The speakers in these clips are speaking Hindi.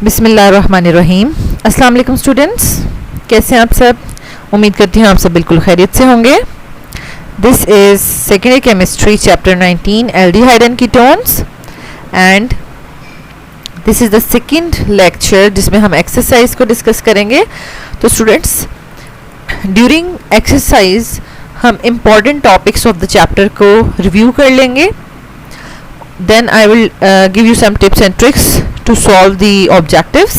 बिस्मिल्लाहिर्रहमानिर्रहीम। अस्सलाम वालेकुम स्टूडेंट्स, कैसे हैं आप सब? उम्मीद करती हूँ आप सब बिल्कुल खैरियत से होंगे। This is second year chemistry chapter 19 aldehyde and ketones and this is the second lecture जिसमें हम एक्सरसाइज को डिस्कस करेंगे। तो स्टूडेंट्स, ड्यूरिंग एक्सरसाइज हम important topics of the chapter को रिव्यू कर लेंगे। Then I will give you some tips and tricks to solve the objectives.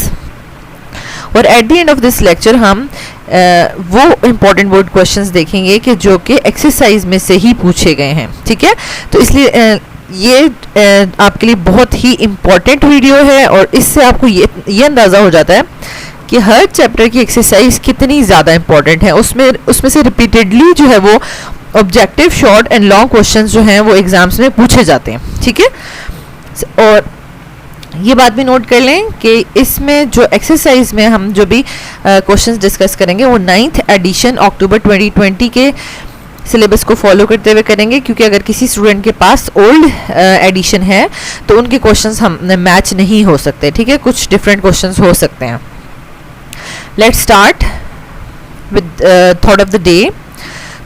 और at the end of this lecture हम वो important board questions देखेंगे कि जो कि एक्सरसाइज में से ही पूछे गए हैं, ठीक है। तो इसलिए ये आपके लिए बहुत ही इम्पॉर्टेंट वीडियो है और इससे आपको ये अंदाज़ा हो जाता है कि हर चैप्टर की एक्सरसाइज कितनी ज़्यादा इम्पॉर्टेंट है। उसमें से रिपीटेडली जो है वो objective short and long questions जो हैं वो एग्जाम्स में पूछे जाते हैं, ठीक है। और ये बात भी नोट कर लें कि इसमें जो एक्सरसाइज में हम जो भी क्वेश्चंस डिस्कस करेंगे वो 9th एडिशन अक्टूबर 2020 के सिलेबस को फॉलो करते हुए करेंगे, क्योंकि अगर किसी स्टूडेंट के पास ओल्ड एडिशन है तो उनके क्वेश्चंस हम मैच नहीं हो सकते, ठीक है। कुछ डिफरेंट क्वेश्चंस हो सकते हैं। Let's start with thought of the day.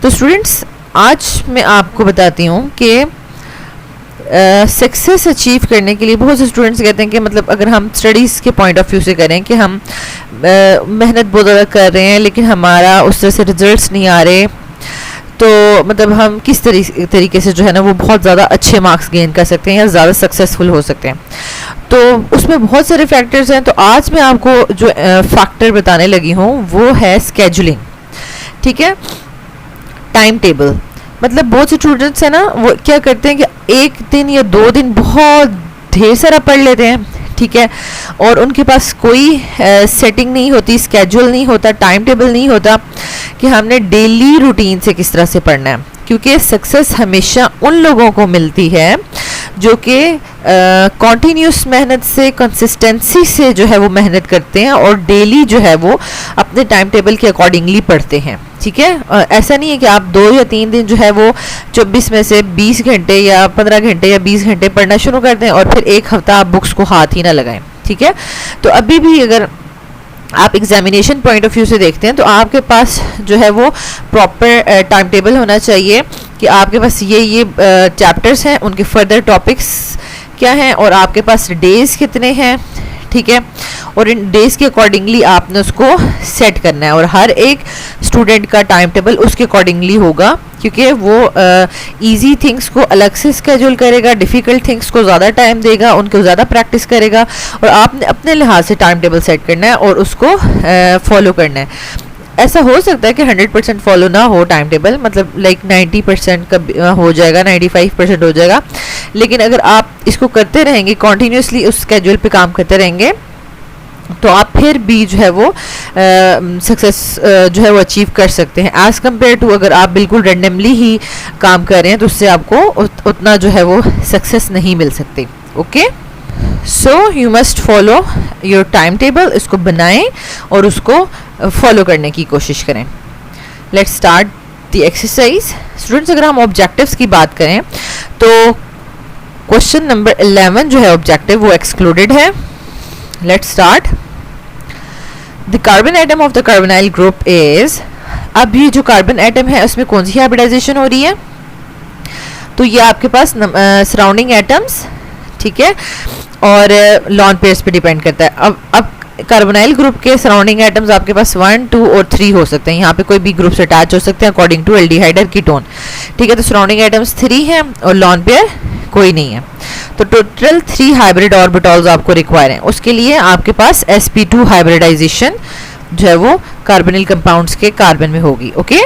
तो स्टूडेंट्स, आज मैं आपको बताती हूँ कि सक्सेस अचीव करने के लिए बहुत से स्टूडेंट्स कहते हैं कि मतलब अगर हम स्टडीज़ के पॉइंट ऑफ व्यू से करें कि हम मेहनत बहुत ज़्यादा कर रहे हैं लेकिन हमारा उस तरह से रिजल्ट्स नहीं आ रहे, तो मतलब हम किस तरीके से जो है ना वो बहुत ज़्यादा अच्छे मार्क्स गेन कर सकते हैं या ज़्यादा सक्सेसफुल हो सकते हैं। तो उसमें बहुत सारे फैक्टर्स हैं। तो आज मैं आपको जो फैक्टर बताने लगी हूँ वो है स्केजुलिंग, ठीक है, टाइम टेबल। मतलब बहुत से स्टूडेंट्स हैं ना वो क्या करते हैं कि एक दिन या 2 दिन बहुत ढेर सारा पढ़ लेते हैं, ठीक है, और उनके पास कोई सेटिंग नहीं होती, स्केड्यूल नहीं होता, टाइम टेबल नहीं होता कि हमने डेली रूटीन से किस तरह से पढ़ना है। क्योंकि सक्सेस हमेशा उन लोगों को मिलती है जो कि कॉन्टीन्यूस मेहनत से, कंसिस्टेंसी से जो है वो मेहनत करते हैं और डेली जो है वो अपने टाइम टेबल के अकॉर्डिंगली पढ़ते हैं, ठीक है। ऐसा नहीं है कि आप 2 या 3 दिन जो है वो 24 में से 20 घंटे या 15 घंटे या 20 घंटे पढ़ना शुरू कर दें और फिर एक हफ्ता आप बुक्स को हाथ ही ना लगाएं, ठीक है। तो अभी भी अगर आप एग्जामिनेशन पॉइंट ऑफ व्यू से देखते हैं तो आपके पास जो है वो प्रॉपर टाइम टेबल होना चाहिए कि आपके पास ये चैप्टर्स हैं, उनके फर्दर टॉपिक्स क्या हैं और आपके पास डेज़ कितने हैं, ठीक है। और इन डेज़ के अकॉर्डिंगली आपने उसको सेट करना है और हर एक स्टूडेंट का टाइम टेबल उसके अकॉर्डिंगली होगा, क्योंकि वो इजी थिंग्स को अलग से स्केड्यूल करेगा, डिफ़िकल्ट थिंग्स को ज़्यादा टाइम देगा, उनको ज़्यादा प्रैक्टिस करेगा और आपने अपने लिहाज से टाइम टेबल सेट करना है और उसको फॉलो करना है। ऐसा हो सकता है कि 100% फॉलो ना हो टाइम टेबल, मतलब लाइक 90% का हो जाएगा, 95% हो जाएगा, लेकिन अगर आप इसको करते रहेंगे, कॉन्टीन्यूसली उस स्केड्यूल पे काम करते रहेंगे, तो आप फिर भी जो है वो सक्सेस जो है वो अचीव कर सकते हैं एज़ कम्पेयर टू अगर आप बिल्कुल रेंडमली ही काम कर रहे हैं तो उससे आपको उतना जो है वो सक्सेस नहीं मिल सकती, okay. So you must follow your time table, इसको बनाएं और उसको फॉलो करने की कोशिश करें। Let's start the exercise. Students, अगर हम ऑब्जेक्टिव्स की बात करें तो क्वेश्चन नंबर 11 जो है ऑब्जेक्टिव वो एक्सक्लूडेड है। Let's start. The carbon atom of the carbonyl group is, अब ये जो कार्बन एटम है उसमें कौन सी हाइब्रिडाइजेशन हो रही है? तो ये आपके पास सराउंडिंग एटम्स, ठीक है, और लॉन पेयर्स पे डिपेंड करता है। अब कार्बोनाइल ग्रुप के सराउंडिंग एटम्स आपके पास 1, 2 और 3 हो सकते हैं। यहाँ पे कोई भी ग्रुप से अटैच हो सकते हैं अकॉर्डिंग टू एल्डिहाइड और कीटोन, ठीक है। तो सराउंडिंग एटम्स 3 हैं और लॉन पेयर कोई नहीं है। तो टोटल 3 हाइब्रिड ऑर्बिटल्स आपको रिक्वायर हैं। उसके लिए आपके पास sp2 हाइब्रिडाइजेशन जो है वो कार्बोनिल कंपाउंड्स के कार्बन में होगी, okay.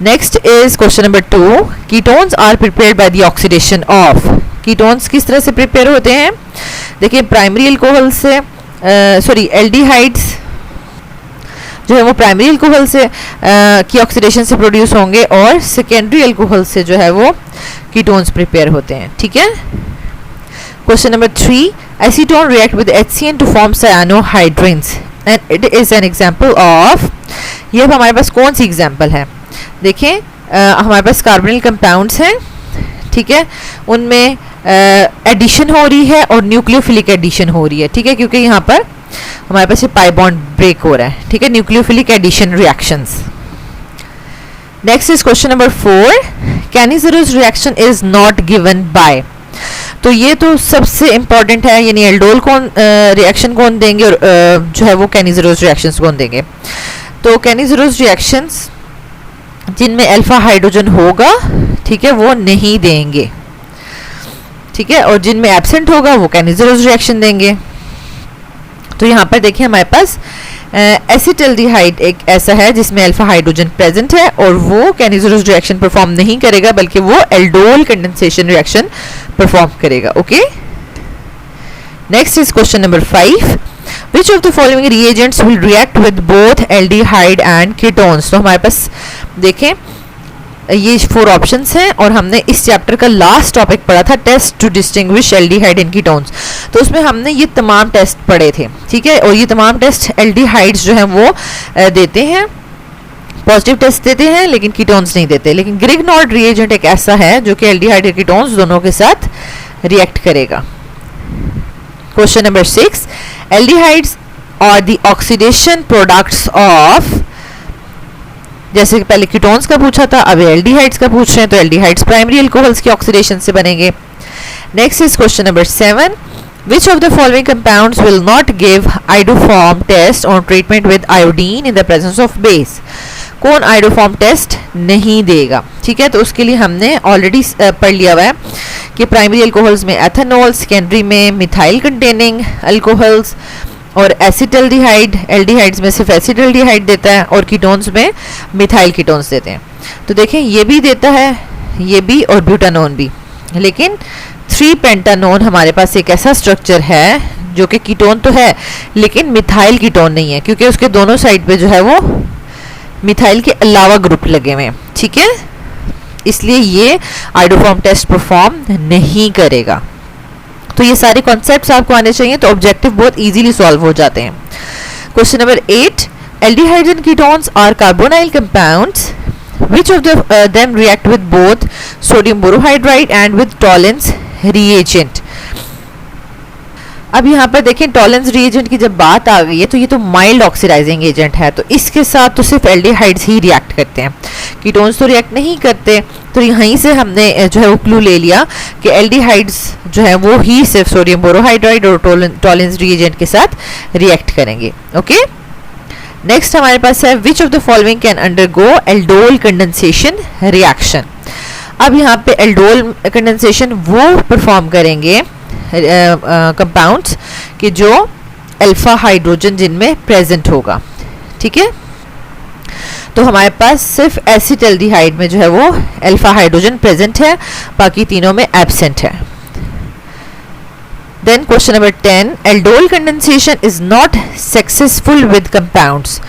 Next is question number 2। Ketones are prepared by the oxidation of. कीटोन्स किस तरह से प्रिपेयर होते हैं? देखिए, प्राइमरी अल्कोहल से एल्डिहाइड्स जो है वो प्राइमरी अल्कोहल से की ऑक्सीडेशन से प्रोड्यूस होंगे और सेकेंडरी अल्कोहल से जो है वो कीटोन्स प्रिपेयर होते हैं, ठीक है। Question number 3। Acetone react with HCN to form cyanohydrins and it is an example of. ये अब हमारे पास कौन सी एग्जांपल है? देखिए, हमारे पास कार्बोनिल कंपाउंड्स हैं, ठीक है, उनमें एडिशन हो रही है और न्यूक्लियोफिलिक एडिशन हो रही है, ठीक है, क्योंकि यहाँ पर हमारे पास ये पाई बॉन्ड ब्रेक हो रहा है, ठीक है, nucleophilic addition reactions. Next is question number 4, Cannizzaro's reaction is not given by. तो ये तो सबसे इंपॉर्टेंट है, यानी एल्डोल कौन रिएक्शन कौन देंगे और जो है वो कैनिज़ेरोस रिएक्शंस कौन देंगे। तो कैनिज़ेरोस रिएक्शंस जिनमें अल्फा हाइड्रोजन होगा, ठीक है, वो नहीं देंगे, ठीक है, और जिनमें एब्सेंट होगा वो कैनिज़ेरोस रिएक्शन देंगे। तो यहाँ पर देखिए हमारे पास एसिटल्डिहाइड एक ऐसा है जिसमें अल्फा हाइड्रोजन प्रेजेंट है और वो कैनिज़ेरोस रिएक्शन परफॉर्म नहीं करेगा बल्कि वो एल्डोल कंडेंसेशन रिएक्शन परफॉर्म करेगा। Okay, next is question number 5, Which of the following reagents will react with both aldehyde and ketones? तो हमारे पास देखें ये 4 ऑप्शंस हैं और हमने इस चैप्टर का लास्ट टॉपिक पढ़ा था test to distinguish aldehyde and ketones. तो उसमें हमने ये तमाम टेस्ट पढ़े थे, ठीक है, और ये तमाम टेस्ट एल्डिहाइड्स जो हैं वो देते हैं, पॉजिटिव टेस्ट देते हैं लेकिन कीटोन्स नहीं देते। लेकिन ग्रिग्नॉर्ड रिएजेंट एक ऐसा है जो कि एल्डिहाइड और कीटोन्स दोनों के साथ रिएक्ट करेगा। Question number 6, aldehydes are the oxidation products of, जैसे कि पहले कीटोन्स का पूछा था, अब एल्डिहाइड्स का पूछ रहे हैं, तो एल्डिहाइड्स प्राइमरी अल्कोहल्स की ऑक्सीडेशन से बनेंगे। Next is question number 7, which of the following compounds will not give iodoform test on treatment with iodine in the presence of base? कौन आयोडोफॉर्म टेस्ट नहीं देगा, ठीक है, तो उसके लिए हमने ऑलरेडी पढ़ लिया हुआ है कि प्राइमरी अल्कोहल्स में एथेनॉल, सेकेंडरी में मिथाइल कंटेनिंग अल्कोहल्स और एसिटल्डिहाइड, एल्डिहाइड्स में सिर्फ एसिटल्डिहाइड देता है और कीटोन्स में मिथाइल कीटोन्स देते हैं। तो देखें ये भी देता है, ये भी, और ब्यूटानोन भी, लेकिन 3 पेंटानोन हमारे पास एक ऐसा स्ट्रक्चर है जो कि कीटोन तो है लेकिन मिथाइल कीटोन नहीं है, क्योंकि उसके दोनों साइड पे जो है वो मिथाइल के अलावा ग्रुप लगे हुए हैं, ठीक है, इसलिए ये आयोडोफॉर्म टेस्ट परफॉर्म नहीं करेगा। तो ये सारे कॉन्सेप्ट्स आपको आने चाहिए, तो ऑब्जेक्टिव बहुत इजीली सॉल्व हो जाते हैं। Question number 8, aldehydes and ketones are carbonyl compounds which of them react with both sodium borohydride and with Tollens reagent? अब यहाँ पर देखें टॉलेंस रिएजेंट की जब बात आ गई है तो ये तो माइल्ड ऑक्सीडाइजिंग एजेंट है, तो इसके साथ तो सिर्फ एल्डिहाइड्स ही रिएक्ट करते हैं, कीटोन्स तो रिएक्ट नहीं करते। तो यहीं से हमने जो है वो क्लू ले लिया कि एल्डिहाइड्स जो है वो ही सिर्फ सोडियम बोरोहाइड्राइड और टॉलेंस रिएजेंट के साथ रिएक्ट करेंगे। ओके, नेक्स्ट हमारे पास है which of the following can undergo aldol condensation reaction. अब यहाँ पे एल्डोल कंडेंसेशन वो परफॉर्म करेंगे कंपाउंड्स कि जो अल्फा हाइड्रोजन जिनमें प्रेजेंट होगा, ठीक है, तो हमारे पास सिर्फ एसिटल्डिहाइड में जो है वो अल्फा हाइड्रोजन प्रेजेंट है, बाकी तीनों में एब्सेंट है। Then question number 10, aldol condensation is not successful with compounds.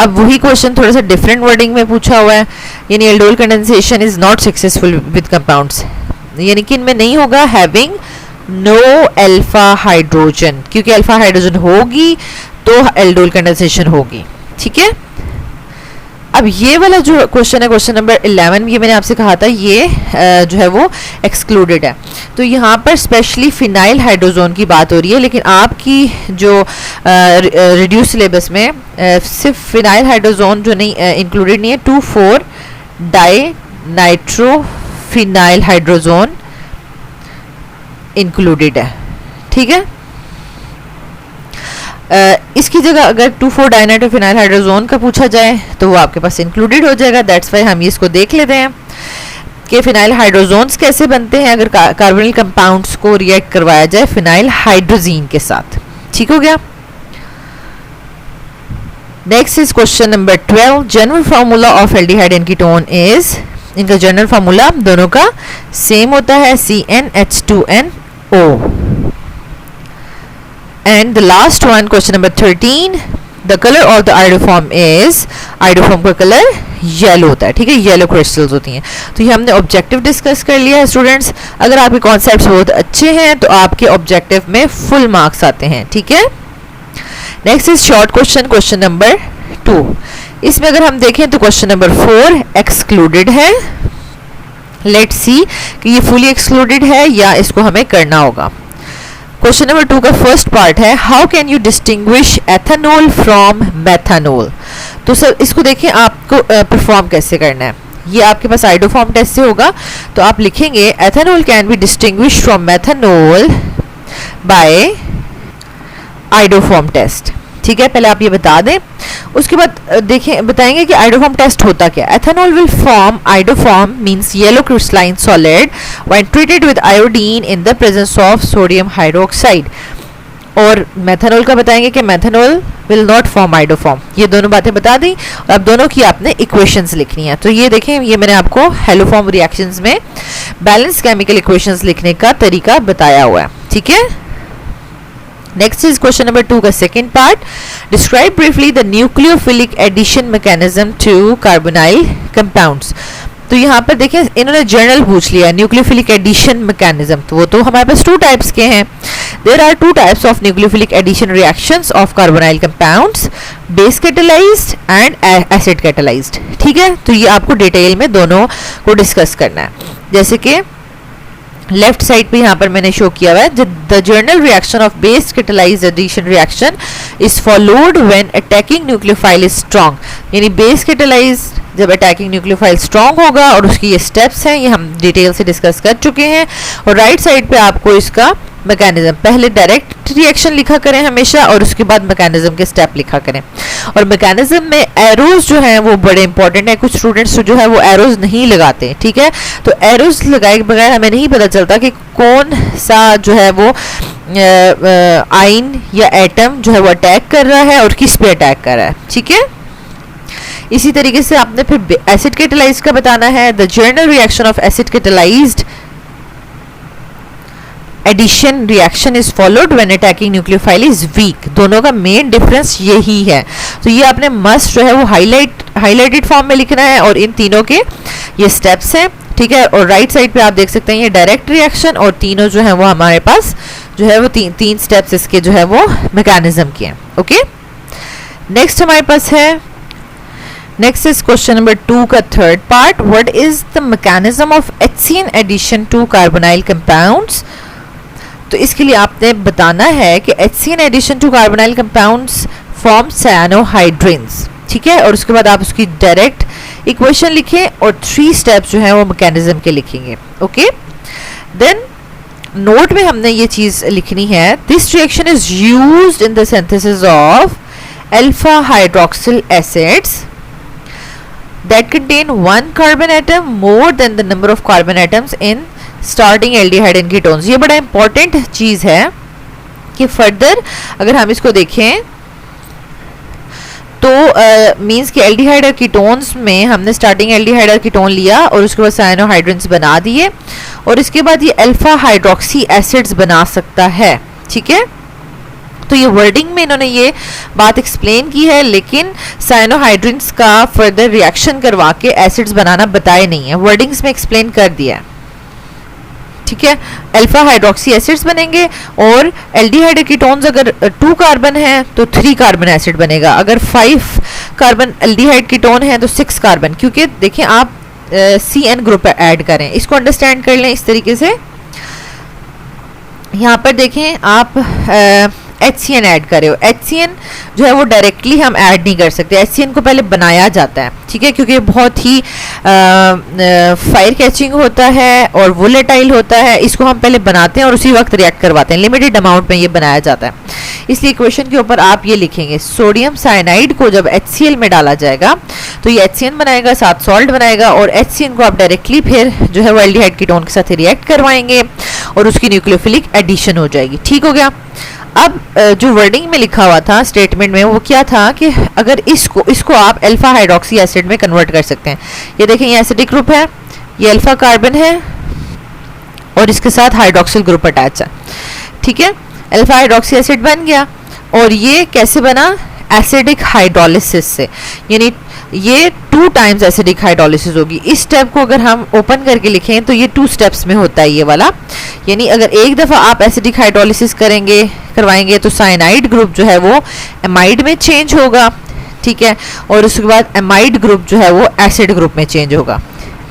अब वही क्वेश्चन थोड़ा सा डिफरेंट वर्डिंग में पूछा हुआ है, यानी aldol condensation is not successful with compounds, यानी कि इनमें नहीं होगा हैविंग नो अल्फा हाइड्रोजन, क्योंकि अल्फा हाइड्रोजन होगी तो एल्डोल कंडेंसेशन होगी, ठीक है। अब ये वाला जो क्वेश्चन है, क्वेश्चन नंबर 11, ये मैंने आपसे कहा था ये जो है वो एक्सक्लूडेड है, तो यहाँ पर स्पेशली फिनाइल हाइड्रोजोन की बात हो रही है, लेकिन आपकी जो रिड्यूस सिलेबस में सिर्फ फिनाइल हाइड्रोजोन जो नहीं इंक्लूडेड नहीं है, 2,4 dinitrophenylhydrazone included है, ठीक है। इसकी जगह अगर 2,4 डाइनाइट्रोफिनाइल हाइड्रोजोन का पूछा जाए तो वो आपके पास इंक्लूडेड हो जाएगा। दैट्स वाई हम इसको देख लेते हैं कि फिनाइल हाइड्रोजोन्स कैसे बनते हैं अगर कार्बोनिल कंपाउंड्स को रिएक्ट करवाया जाए फिनाइल हाइड्रोजीन के साथ, ठीक हो गया। Next is question number 12, general formula of aldehyde and ketone is, इनका जनरल फार्मूला दोनों का सेम होता है, CnH2nO। And the last one, question number 13, the color of the iodoform is, iodoform का कलर येलो होता है, ठीक है, येलो क्रिस्टल्स होती हैं। तो ये हमने ऑब्जेक्टिव डिस्कस कर लिया है स्टूडेंट्स। अगर आपके कॉन्सेप्ट्स बहुत अच्छे हैं तो आपके ऑब्जेक्टिव में फुल मार्क्स आते हैं, ठीक है। Next is short question, question number 2। इसमें अगर हम देखें तो क्वेश्चन नंबर 4 एक्सक्लूडेड है, लेट्स सी कि ये फुली एक्सक्लूडेड है या इसको हमें करना होगा। क्वेश्चन नंबर 2 का फर्स्ट पार्ट है how can you distinguish ethanol from methanol. तो सर इसको देखिए आपको परफॉर्म कैसे करना है। ये आपके पास आइडोफॉर्म टेस्ट से होगा, तो आप लिखेंगे ethanol can be distinguish from methanol by iodoform test. ठीक है, पहले आप ये बता दें, उसके बाद देखें बताएंगे कि आइडोफॉर्म टेस्ट होता क्या। Ethanol will form iodoform means yellow crystalline solid when treated with iodine in the presence of sodium hydroxide. और मेथेनॉल का बताएंगे कि methanol will not form iodoform. ये दोनों बातें बता दी और अब दोनों की आपने इक्वेशंस लिखनी है। तो ये देखें, ये मैंने आपको हेलोफॉर्म रिएक्शंस में बैलेंस केमिकल इक्वेशंस लिखने का तरीका बताया हुआ है। ठीक है, नेक्स्ट इज क्वेश्चन नंबर 2 का second part, describe briefly the nucleophilic addition mechanism to carbonyl compounds. तो यहाँ पर देखें इन्होंने जर्नल पूछ लिया न्यूक्लियोफिलिक एडिशन मैकेनिज्म, तो वो तो हमारे पास 2 टाइप्स के हैं। There are 2 types of nucleophilic addition reactions of carbonyl compounds, base catalysed and acid catalysed. ठीक है, तो ये आपको डिटेल में दोनों को डिस्कस करना है। जैसे कि लेफ्ट साइड पे यहाँ पर मैंने शो किया हुआ है, the general reaction of base catalysed addition reaction is followed when attacking nucleophile is strong. यानी बेस कैटालाइज्ड जब अटैकिंग न्यूक्लियोफाइल स्ट्रॉन्ग होगा, और उसकी ये स्टेप्स हैं, ये हम डिटेल से डिस्कस कर चुके हैं। और राइट साइड पे आपको इसका मैकेनिज्म, पहले डायरेक्ट रिएक्शन लिखा करें हमेशा और उसके बाद मैकेनिज्म के स्टेप लिखा करें। और मैकेनिज्म में एरोज जो हैं वो बड़े इंपॉर्टेंट है। कुछ स्टूडेंट्स जो है वो एरोज नहीं लगाते। ठीक है, तो एरोज लगाए बगैर हमें नहीं पता चलता कि कौन सा जो है वो आयन या एटम जो है वो अटैक कर रहा है और किस पे अटैक कर रहा है। ठीक है, इसी तरीके से आपने फिर एसिड कैटालाइज्ड का बताना है। The general reaction of acid catalysed addition reaction is followed when attacking nucleophile is weak. दोनों का मेन डिफरेंस यही है। तो ये आपने मस्ट जो है वो हाईलाइटेड फॉर्म में लिखना है और इन तीनों के ये स्टेप्स हैं। ठीक है, और राइट साइड पे आप देख सकते हैं ये डायरेक्ट रिएक्शन और तीनों जो है वो हमारे पास जो है वो तीन स्टेप्स इसके जो है वो मैकेनिज्म के हैं। ओके, नेक्स्ट हमारे पास है, नेक्स्ट इज क्वेश्चन नंबर 2 का third part, what is the mechanism of HCN addition to carbonyl compounds. तो इसके लिए आपने बताना है कि HCN addition to carbonyl compounds form cyanohydrins. ठीक है, और उसके बाद आप उसकी डायरेक्ट इक्वेशन लिखें और 3 स्टेप्स जो है वो मैकेनिज्म के लिखेंगे। ओके, देन नोट में हमने ये चीज लिखनी है, this reaction is used in the synthesis of alpha hydroxyl acids that contain one carbon atom more than the number of carbon atoms in starting aldehyde and ketones। ये बड़ा इंपॉर्टेंट चीज है कि फर्दर अगर हम इसको देखें तो मींस कि एल्डिहाइड और कीटोन्स में हमने स्टार्टिंग एल्डिहाइड और कीटोन लिया और उसके बाद साइनोहाइड्रिन्स बना दिए और इसके बाद ये अल्फा हाइड्रोक्सी एसिड्स बना सकता है। ठीक है, तो ये वर्डिंग में इन्होंने ये बात एक्सप्लेन की है, लेकिन साइनोहाइड्रिन्स का फर्दर रिएक्शन करवा के एसिड्स बनाना बताए नहीं है, वर्डिंग्स में एक्सप्लेन कर दिया है। ठीक है, अल्फा हाइड्रोक्सी एसिड्स बनेंगे और एल्डिहाइड कीटोन्स अगर 2 कार्बन है तो 3 कार्बन एसिड बनेगा, अगर 5 कार्बन एल्डिहाइड कीटोन है तो 6 कार्बन, क्योंकि देखें आप CN ग्रुप ऐड करें, इसको अंडरस्टैंड कर लें इस तरीके से। यहाँ पर देखें आप HCN ऐड करे हो, HCN जो है वो डायरेक्टली हम ऐड नहीं कर सकते, HCN को पहले बनाया जाता है। ठीक है, क्योंकि बहुत ही फायर कैचिंग होता है और वोलेटाइल होता है, इसको हम पहले बनाते हैं और उसी वक्त रिएक्ट करवाते हैं, लिमिटेड अमाउंट में ये बनाया जाता है। इसलिए क्वेश्चन के ऊपर आप ये लिखेंगे, सोडियम साइनाइड को जब HCl में डाला जाएगा तो ये HCN बनाएगा, साथ सॉल्ट बनाएगा और HCN को आप डायरेक्टली फिर जो है वो एल्डिहाइड कीटोन के साथ रिएक्ट करवाएंगे और उसकी न्यूक्लियोफिलिक एडिशन हो जाएगी। ठीक हो गया। अब जो वर्डिंग में लिखा हुआ था स्टेटमेंट में वो क्या था कि अगर इसको आप अल्फा हाइड्रोक्सी एसिड में कन्वर्ट कर सकते हैं। ये देखें ये एसिडिक ग्रुप है, ये अल्फा कार्बन है और इसके साथ हाइड्रोक्सिल ग्रुप अटैच है। ठीक है, अल्फा हाइड्रोक्सी एसिड बन गया और ये कैसे बना, एसिडिक हाइड्रोलिसिस से, यानी ये 2 टाइम्स एसिडिक हाइड्रोलिसिस होगी। इस स्टेप को अगर हम ओपन करके लिखें तो ये 2 स्टेप्स में होता है ये वाला, यानी अगर एक दफ़ा आप एसिडिक हाइड्रोलिसिस करवाएंगे तो साइनाइड ग्रुप जो है वो एमाइड में चेंज होगा। ठीक है, और उसके बाद एमाइड ग्रुप जो है वो एसिड ग्रुप में चेंज होगा।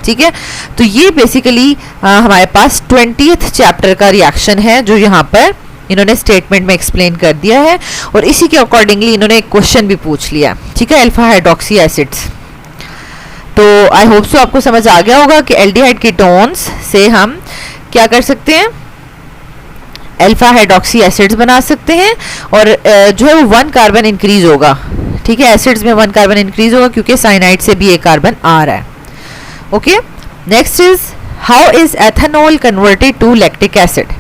ठीक है। तो ये बेसिकली हमारे पास 20th चैप्टर का रिएक्शन है जो यहाँ पर इन्होंने स्टेटमेंट में एक्सप्लेन कर दिया है, और इसी के अकॉर्डिंगली इन्होंने एक क्वेश्चन भी पूछ लिया, ठीक है, अल्फा हाइड्रोक्सी एसिड्स। तो आई होप सो आपको समझ आ गया होगा कि एल्डिहाइड कीटोन्स से हम क्या कर सकते हैं, अल्फा हाइड्रोक्सी एसिड्स बना सकते हैं, और जो है वो 1 कार्बन इंक्रीज होगा, ठीक है, एसिड्स में 1 कार्बन इंक्रीज होगा क्योंकि साइनाइड से भी 1 कार्बन आ रहा है। Okay, next is how is ethanol converted to lactic acid.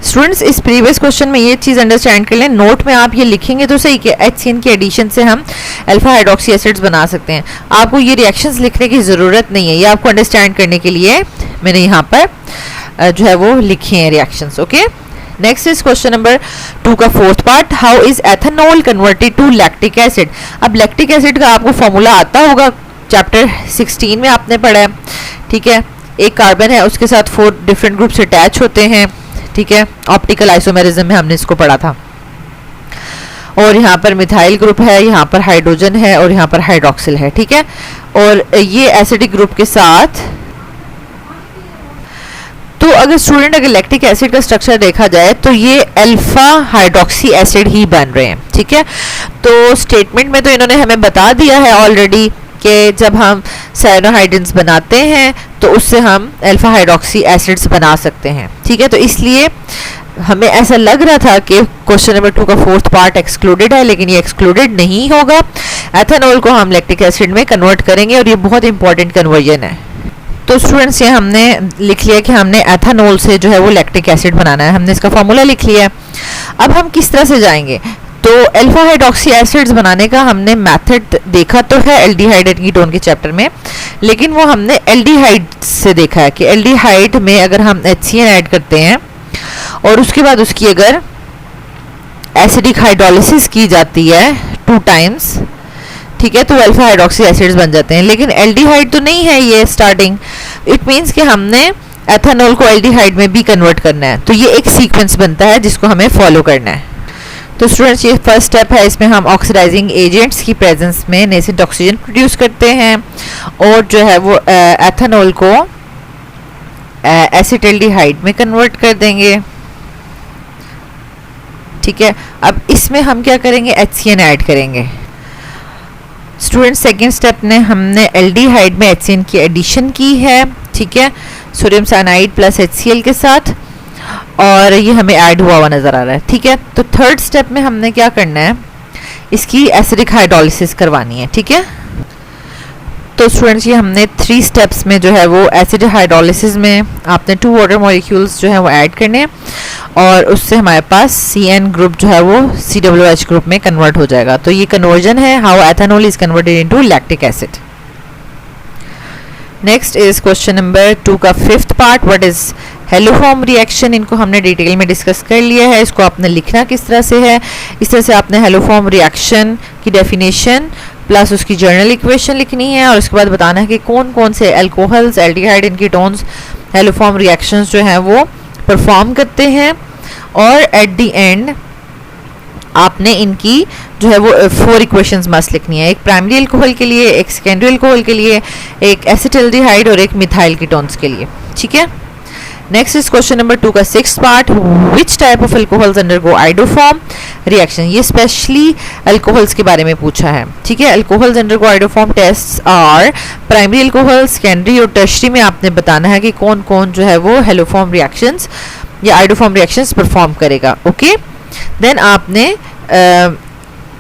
Students इस प्रीवियस क्वेश्चन में ये चीज़ अंडरस्टैंड कर लें, नोट में आप ये लिखेंगे तो सही कि HCN के एडिशन से हम अल्फा हाइड्रोक्सी एसिड्स बना सकते हैं। आपको ये रिएक्शंस लिखने की ज़रूरत नहीं है, ये आपको अंडरस्टैंड करने के लिए मैंने यहाँ पर जो है वो लिखे हैं reactions. Okay, next is question number 2 का 4th part, how is ethanol converted to lactic acid. अब लैक्टिक एसिड का आपको फॉर्मूला आता होगा, चैप्टर 16 में आपने पढ़ा है, ठीक है, एक कार्बन है उसके साथ 4 डिफरेंट ग्रुप्स अटैच होते हैं, ठीक है, ऑप्टिकल आइसोमेरिज्म में हमने इसको पढ़ा था, और यहाँ पर मिथाइल ग्रुप है, यहाँ पर हाइड्रोजन है और यहाँ पर हाइड्रोक्सिल है, ठीक है, और ये एसिडिक ग्रुप के साथ, तो अगर स्टूडेंट अगर लैक्टिक एसिड का स्ट्रक्चर देखा जाए तो ये अल्फा हाइड्रोक्सी एसिड ही बन रहे हैं, ठीक है। तो स्टेटमेंट में तो इन्होंने हमें बता दिया है ऑलरेडी कि जब हम साइनोहाइड्रेट्स बनाते हैं तो उससे हम अल्फा हाइड्रोक्सी एसिड्स बना सकते हैं, ठीक है। तो इसलिए हमें ऐसा लग रहा था कि क्वेश्चन नंबर 2 का 4th पार्ट एक्सक्लूडेड है, लेकिन ये एक्सक्लूडेड नहीं होगा। एथेनॉल को हम लैक्टिक एसिड में कन्वर्ट करेंगे और ये बहुत इंपॉर्टेंट कन्वर्जन है। तो स्टूडेंट्स ये हमने लिख लिया कि हमने एथेनॉल से जो है वो लैक्टिक एसिड बनाना है, हमने इसका फॉर्मूला लिख लिया है। अब हम किस तरह से जाएंगे, तो अल्फा हाइड्रोक्सी एसिड्स बनाने का हमने मेथड देखा तो है एल्डिहाइड एंड कीटोन के चैप्टर में, लेकिन वो हमने एल्डिहाइड से देखा है कि एल्डिहाइड में अगर हम HCN ऐड करते हैं और उसके बाद उसकी अगर एसिडिक हाइड्रोलिसिस की जाती है 2 टाइम्स, ठीक है, तो अल्फा हाइड्रोक्सी एसिड्स बन जाते हैं। लेकिन एल्डिहाइड तो नहीं है ये स्टार्टिंग, इट मीन्स कि हमने एथेनॉल को एल्डिहाइड में भी कन्वर्ट करना है, तो ये एक सीक्वेंस बनता है जिसको हमें फॉलो करना है। तो स्टूडेंट्स ये फर्स्ट स्टेप है, इसमें हम ऑक्सीडाइजिंग एजेंट्स की प्रेजेंस में नेसेंट ऑक्सीजन प्रोड्यूस करते हैं और जो है वो एथेनॉल को एसिटाल्डिहाइड में कन्वर्ट कर देंगे, ठीक है। अब इसमें हम क्या करेंगे, HCN ऐड करेंगे। स्टूडेंट सेकेंड स्टेप ने हमने एल्डिहाइड में HCN की एडिशन की है, ठीक है, सोडियम साइनाइड प्लस HCl के साथ, और ये हमें ऐड हुआ हुआ नज़र आ रहा है, ठीक है। तो थर्ड स्टेप में हमने क्या करना है, इसकी एसिडिक हाइड्रोलिसिस करवानी है, ठीक है। तो स्टूडेंट्स ये हमने 3 स्टेप्स में जो है वो एसिडिक हाइड्रोलिसिस में आपने 2 वाटर मॉलिक्यूल्स जो है वो ऐड करने हैं, और उससे हमारे पास CN ग्रुप जो है वो COOH ग्रुप में कन्वर्ट हो जाएगा। तो ये कन्वर्जन है, how ethanol is converted into lactic acid. Next is question number 2 का 5th part, what is haloform reaction. इनको हमने डिटेल में डिस्कस कर लिया है, इसको आपने लिखना किस तरह से है, इस तरह से आपने हेलोफॉर्म रिएक्शन की डेफिनेशन प्लस उसकी जर्नल इक्वेशन लिखनी है, और उसके बाद बताना है कि कौन कौन से alcohols, aldehyde and ketones haloform reactions जो हैं वो परफॉर्म करते हैं, और एट द एंड आपने इनकी जो है वो 4 इक्वेशंस मस्ट लिखनी है, एक प्राइमरी अल्कोहल के लिए, एक सेकेंडरी अल्कोहल के लिए, एक एसिटाल्डिहाइड और एक मिथाइल कीटोन्स के लिए, ठीक है। नेक्स्ट इज क्वेश्चन नंबर 2 का 6th part, which type of alcohols undergo iodoform reaction. ये स्पेशली अल्कोहल्स के बारे में पूछा है, ठीक है। Alcohols undergo iodoform tests are primary alcohol, secondary और टर्शरी में आपने बताना है कि कौन कौन जो है वो हेलोफॉर्म रिएक्शंस या आइडोफॉर्म रिएक्शंस परफॉर्म करेगा, ओके। देन आपने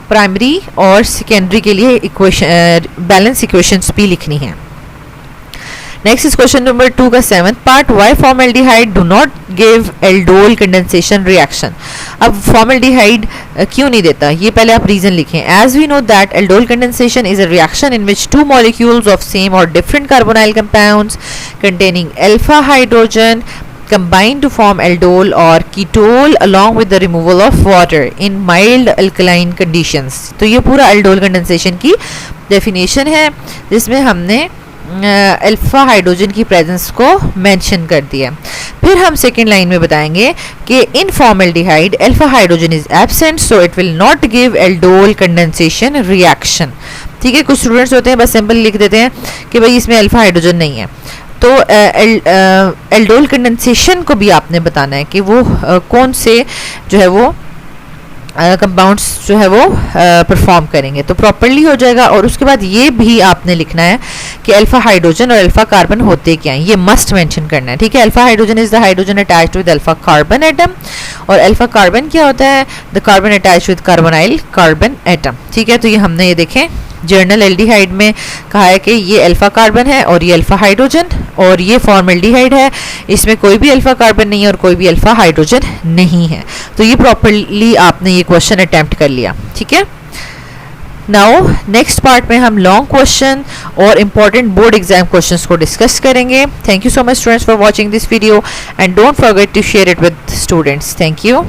प्राइमरी और सेकेंडरी के लिए इक्वेशन बैलेंस इक्वेशंस भी लिखनी है। नेक्स्ट इज क्वेश्चन नंबर 2 का 7th part, why formaldehyde do not give aldol condensation reaction. अब फॉर्मल्डिहाइड क्यों नहीं देता, ये पहले आप रीजन लिखें। As we know that aldol condensation is a reaction in which 2 molecules of same और different carbonyl compounds containing alpha hydrogen combine to form aldol or ketol along with the removal of water in mild alkaline conditions। तो ये पूरा aldol condensation की डेफिनेशन है, जिसमें हमने अल्फा हाइड्रोजन की प्रेजेंस को मेंशन कर दिया। फिर हम सेकेंड लाइन में बताएंगे कि in formaldehyde alpha hydrogen is absent, so it will not give aldol condensation reaction. ठीक है। कुछ स्टूडेंट्स होते हैं बस सिंपल लिख देते हैं कि भाई इसमें अल्फा हाइड्रोजन नहीं है। तो एल्डोल कंडेंसेशन को भी आपने बताना है कि वो कौन से जो है वो कंपाउंड्स जो है वो परफॉर्म करेंगे, तो प्रॉपरली हो जाएगा। और उसके बाद ये भी आपने लिखना है कि अल्फा हाइड्रोजन और अल्फा कार्बन होते क्या हैं, ये मस्ट मेंशन करना है, ठीक है। Alpha hydrogen is the hydrogen attached with alpha carbon atom, और अल्फा कार्बन क्या होता है, the carbon attached with carbonyl carbon atom, ठीक है। तो ये हमने ये देखें जर्नल एल्डिहाइड में कहा है कि ये अल्फा कार्बन है और ये अल्फा हाइड्रोजन, और ये फॉर्मल्डिहाइड है, इसमें कोई भी अल्फा कार्बन नहीं है और कोई भी अल्फा हाइड्रोजन नहीं है। तो ये प्रॉपर्ली आपने ये क्वेश्चन अटेम्प्ट कर लिया, ठीक है। नाउ नेक्स्ट पार्ट में हम लॉन्ग क्वेश्चन और इंपॉर्टेंट बोर्ड एग्जाम क्वेश्चंस को डिस्कस करेंगे। Thank you so much students for watching this video and don't forget to share it with students. Thank you.